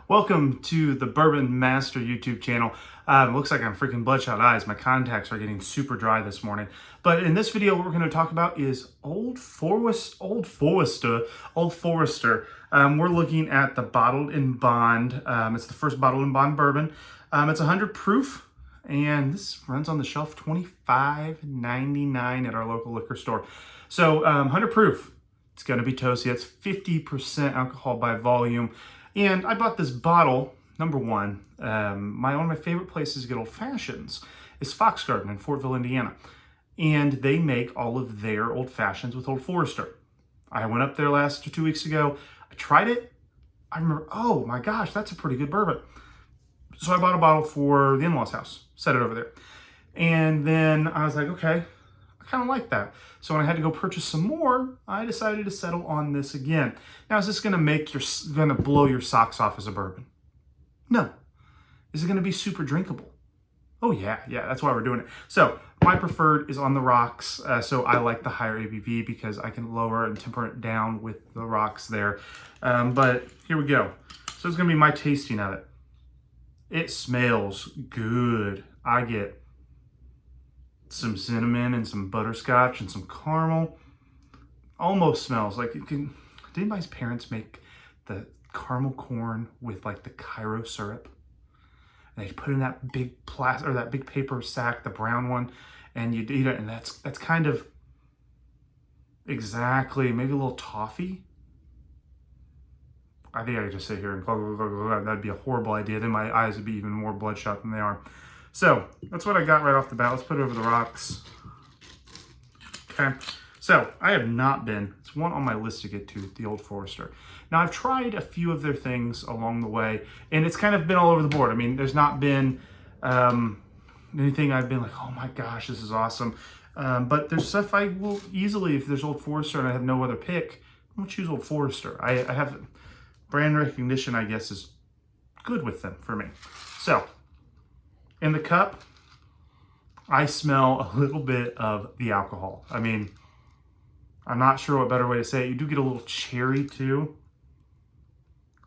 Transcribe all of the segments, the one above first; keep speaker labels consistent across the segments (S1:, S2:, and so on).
S1: Welcome to the Bourbon Master YouTube channel. Looks like I'm freaking bloodshot eyes. My contacts are getting super dry this morning. But in this video, what we're going to talk about is Old Forester. We're looking at the Bottled in Bond. It's the first Bottled in Bond bourbon. It's 100 proof, and this runs on the shelf $25.99 at our local liquor store. So 100 proof. It's going to be toasty. That's 50% alcohol by volume. And I bought this bottle, number one. One of my favorite places to get old fashions is Fox Garden in Fortville, Indiana. And they make all of their old fashions with Old Forester. I went up there 2 weeks ago. I tried it. I remember, oh my gosh, that's a pretty good bourbon. So I bought a bottle for the in-laws house, set it over there. And then I was like, okay, I kind of like that. So when I had to go purchase some more, I decided to settle on this again. Now, is this going to blow your socks off as a bourbon? No. Is it going to be super drinkable? Oh yeah, that's why we're doing it. So my preferred is on the rocks. So I like the higher ABV because I can lower and temper it down with the rocks there. But here we go. So it's going to be my tasting of it. It smells good. I get some cinnamon and some butterscotch and some caramel. Almost smells like it can. Did anybody's parents make the caramel corn with like the Cairo syrup? And they put in that big plastic or that big paper sack, the brown one, and you'd eat it, and that's kind of exactly, maybe a little toffee. I think I could just sit here and that'd be a horrible idea. Then my eyes would be even more bloodshot than they are. So that's what I got right off the bat. Let's put it over the rocks. Okay. So I have not been, it's one on my list to get to, the Old Forester. Now I've tried a few of their things along the way, and it's kind of been all over the board. I mean, there's not been anything I've been like, oh my gosh, this is awesome. But there's stuff I will easily, if there's Old Forester and I have no other pick, I'll choose Old Forester. I have brand recognition, I guess, is good with them for me. So in the cup, I smell a little bit of the alcohol. I mean, I'm not sure what better way to say it. You do get a little cherry too.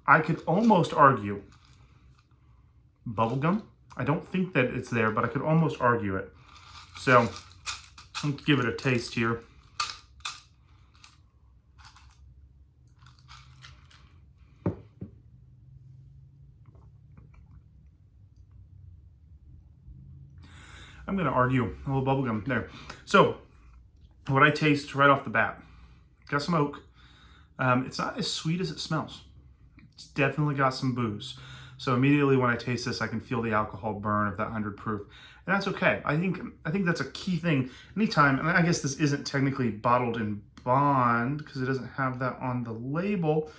S1: I could almost argue bubblegum. I don't think that it's there, but I could almost argue it. So let's give it a taste here. I'm going to argue a little bubblegum there. So what I taste right off the bat, got some oak. It's not as sweet as it smells. It's definitely got some booze. So immediately when I taste this, I can feel the alcohol burn of that 100 proof. And that's okay. I think that's a key thing. Anytime, and I guess this isn't technically bottled in bond because it doesn't have that on the label,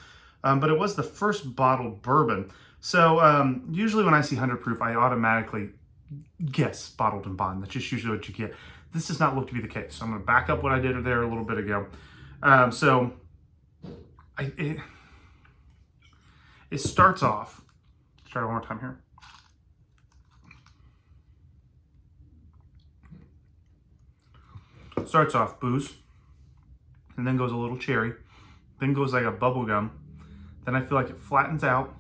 S1: but it was the first bottled bourbon. So usually when I see 100 proof, I automatically guess bottled in bond. That's just usually what you get. This does not look to be the case. So I'm going to back up what I did there a little bit ago. It starts off, let's try it one more time here. Starts off booze, and then goes a little cherry, then goes like a bubble gum. Then I feel like it flattens out,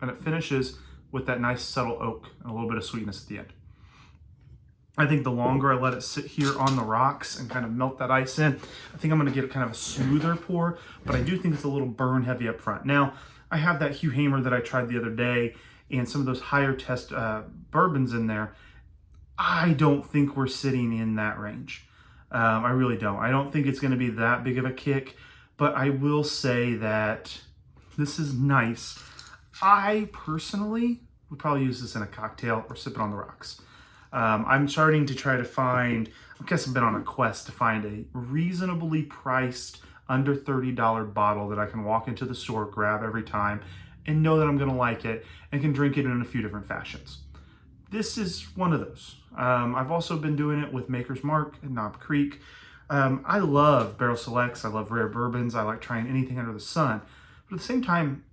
S1: and it finishes with that nice subtle oak and a little bit of sweetness at the end. I think the longer I let it sit here on the rocks and kind of melt that ice in, I think I'm going to get kind of a smoother pour, but I do think it's a little burn heavy up front. Now, I have that Hugh Hamer that I tried the other day and some of those higher test bourbons in there. I don't think we're sitting in that range. I really don't. I don't think it's going to be that big of a kick, but I will say that this is nice. I personally would probably use this in a cocktail or sip it on the rocks. I'm starting to try to find, I guess I've been on a quest to find a reasonably priced, under $30 bottle that I can walk into the store, grab every time, and know that I'm going to like it and can drink it in a few different fashions. This is one of those. I've also been doing it with Maker's Mark and Knob Creek. I love Barrel Selects. I love rare bourbons. I like trying anything under the sun. But at the same time,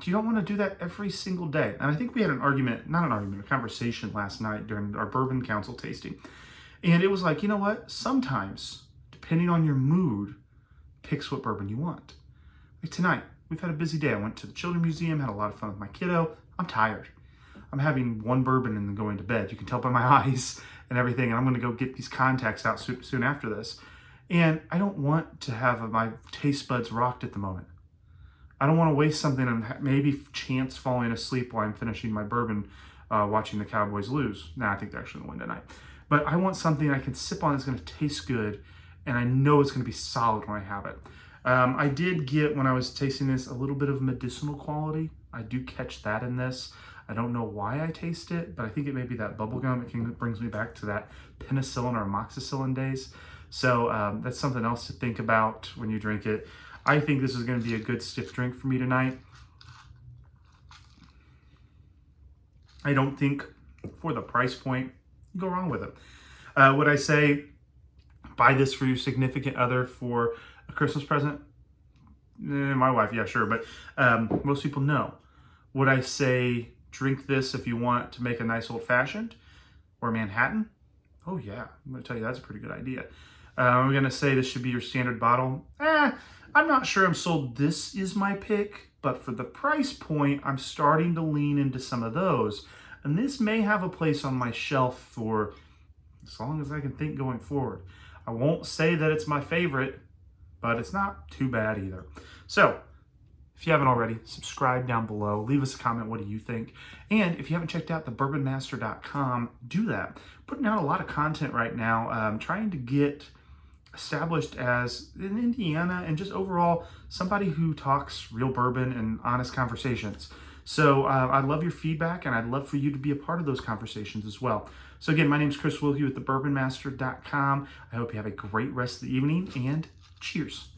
S1: you don't want to do that every single day. And I think we had a conversation last night during our Bourbon Council tasting. And it was like, you know what? Sometimes, depending on your mood, picks what bourbon you want. Like tonight, we've had a busy day. I went to the Children's Museum, had a lot of fun with my kiddo. I'm tired. I'm having one bourbon and then going to bed. You can tell by my eyes and everything. And I'm going to go get these contacts out soon after this. And I don't want to have my taste buds rocked at the moment. I don't want to waste something and maybe chance falling asleep while I'm finishing my bourbon watching the Cowboys lose. Nah, I think they're actually going to win tonight. But I want something I can sip on that's going to taste good, and I know it's going to be solid when I have it. I did get, when I was tasting this, a little bit of medicinal quality. I do catch that in this. I don't know why I taste it, but I think it may be that bubblegum. It brings me back to that penicillin or amoxicillin days. So that's something else to think about when you drink it. I think this is going to be a good stiff drink for me tonight. I don't think for the price point, you go wrong with it. Would I say buy this for your significant other for a Christmas present? My wife, yeah, sure. But most people know. Would I say drink this if you want to make a nice old fashioned or Manhattan? Oh yeah, I'm going to tell you that's a pretty good idea. I'm going to say this should be your standard bottle. I'm not sure I'm sold this is my pick, but for the price point, I'm starting to lean into some of those. And this may have a place on my shelf for as long as I can think going forward. I won't say that it's my favorite, but it's not too bad either. So, if you haven't already, subscribe down below. Leave us a comment. What do you think? And if you haven't checked out thebourbonmaster.com, do that. Putting out a lot of content right now, trying to get established as in Indiana and just overall somebody who talks real bourbon and honest conversations. So I love your feedback, and I'd love for you to be a part of those conversations as well. So again, my name is Chris Wilkie with thebourbonmaster.com. I hope you have a great rest of the evening, and cheers.